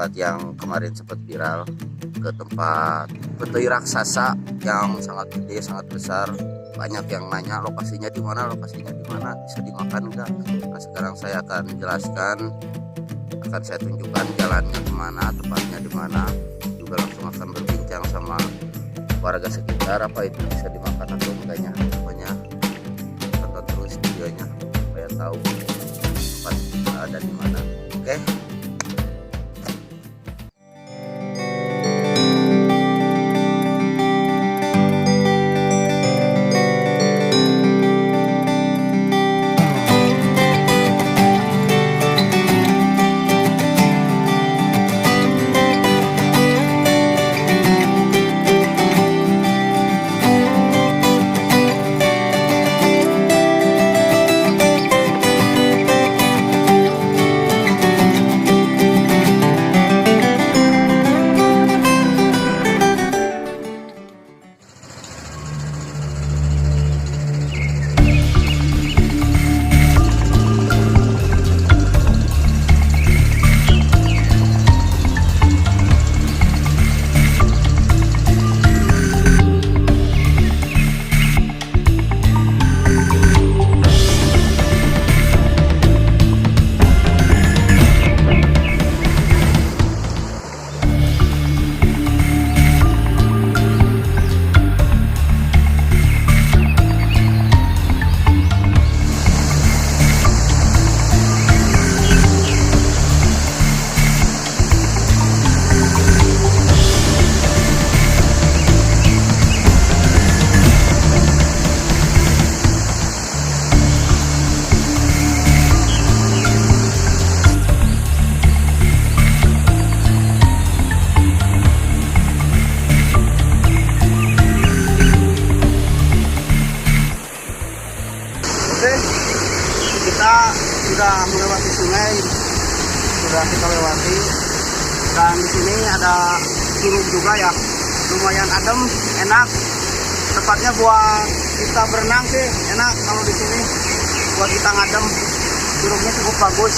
tempat yang kemarin sempat viral, ke tempat petai raksasa yang sangat gede, sangat besar. Banyak yang nanya lokasinya di mana, bisa dimakan enggak. Nah, sekarang saya akan jelaskan, akan saya tunjukkan jalannya kemana, tempatnya di mana. Juga langsung akan berbincang sama warga sekitar apa itu bisa dimakan atau enggaknya. Pokoknya tonton terus videonya supaya tahu tempat kita ada di mana. Oke. Kita sudah melewati sungai, sudah kita lewati, dan di sini ada curug juga ya, lumayan adem, enak. Tempatnya buat kita berenang sih enak kalau di sini, buat kita ngadem. Curugnya cukup bagus.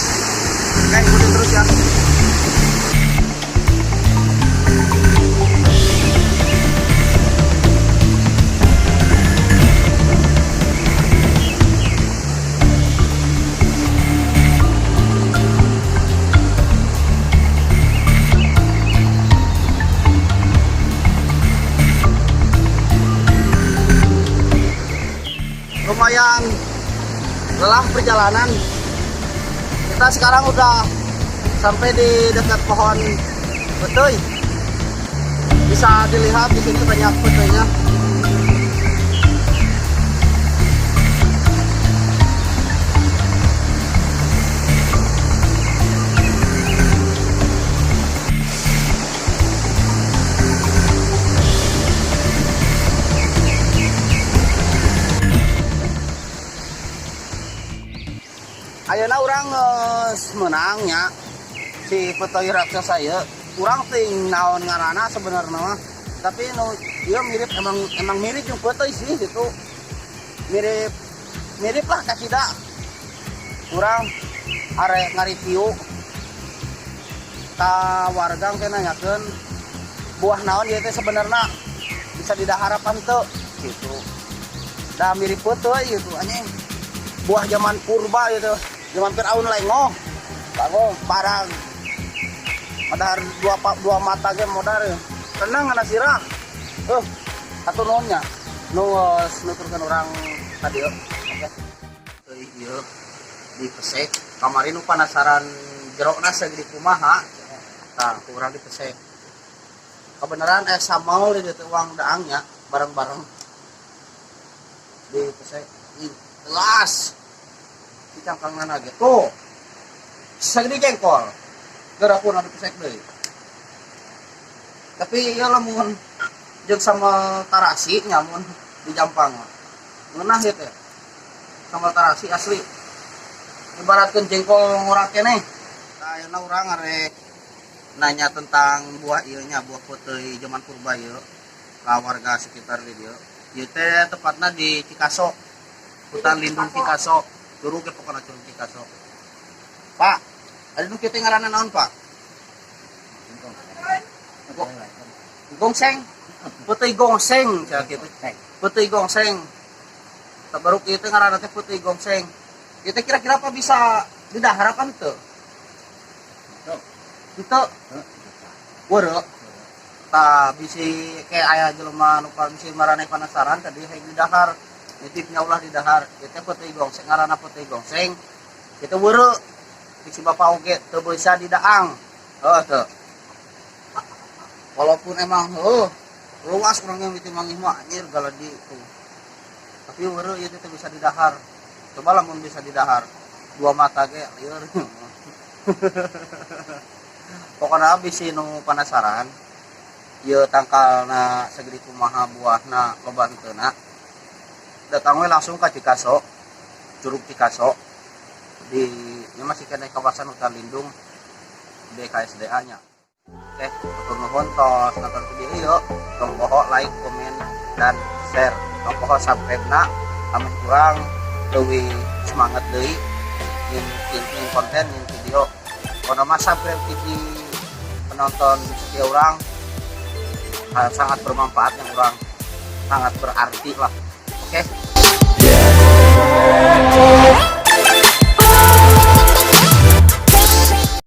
Oke, ikutin terus ya. Lumayan lelah perjalanan. Kita sekarang udah sampai di dekat pohon petai. Bisa dilihat di sini banyak petainya. Ayeuna urang menangnya si petai raksasa ya. Urang ting naon ngaranna sebenarnya mah. Tapi ieu mirip emang mirip jeung petai sih gitu. Mirip lah kasida. Urang arek ngaritiu ka warga teh nanyakeun buah naon ieu teh sebenarnya bisa didaharapan teu gitu. Da mirip petai gitu anjing. Buah zaman purba gitu. Zaman Firaun lengoh, barang, modar dua mata ge modar, tenang anak sirah, satu nonnya, nuturkan orang tadi, oke, iya, di pesek, kemarin penasaran jeruk nasi di kumaha, nah kurang di pesek, kebenaran sama di uang daangnya, bareng-bareng, di pesek, jelas. Cangkangan aja tuh segede jengkol gerak pun ada pesek deh tapi ya lamun jeung sama tarasi nyamun di Jampang ngeunah gitu ya sama tarasi asli ibaratkan jengkol ngorang keneh nah ayeuna urang arek nanya tentang buah ieu nya buah petai zaman purba ieu ka warga sekitar di dieu ieu teh tepatna di Cikaso hutan lindung Cikaso. Curug ke pokoknya curug Cikaso. Pak, ada nu kitu ngaranna naon, Pak? Gongseng. Putih gongseng sia kitu. Putih gongseng. Baru kitu ngaranna teh putih gongseng. Kita kira-kira apa bisa didahar apa henteu? Henteu. Weureu. Tah bisi kayak aya jelema nu bisi maraneh penasaran tadi hayang didahar. Nitipnya ulah didahar. Kita putih gongseng ngaranna putih gongseng. Kita weureu. Bisi bapak oge teu bisa didaang. Heuh teu. Walaupun emang luas orangnya miti mangih mah anjir galadi tuh. Tapi weureu ieu teh bisa didahar. Coba lamun bisa didahar. Dua mata ge lieur. Pokona bisi nu penasaran. Ieu tangkalna sagede kumaha buahna loba heuteuna. Datang we langsung ka Cikaso. Curug Cikaso. Di nya masih kena kawasan hutan lindung BKSDA-nya. Oke, atur nuhun tos nonton video ieu. Tong poho like, komen, dan share. Tong poho subscribe-na. Kami kurang leuwih semangat deui nyin konten nyin video. Pokona mah subscribe TV penonton setia urang sangat bermanfaat yang urang sangat berarti lah. Oke.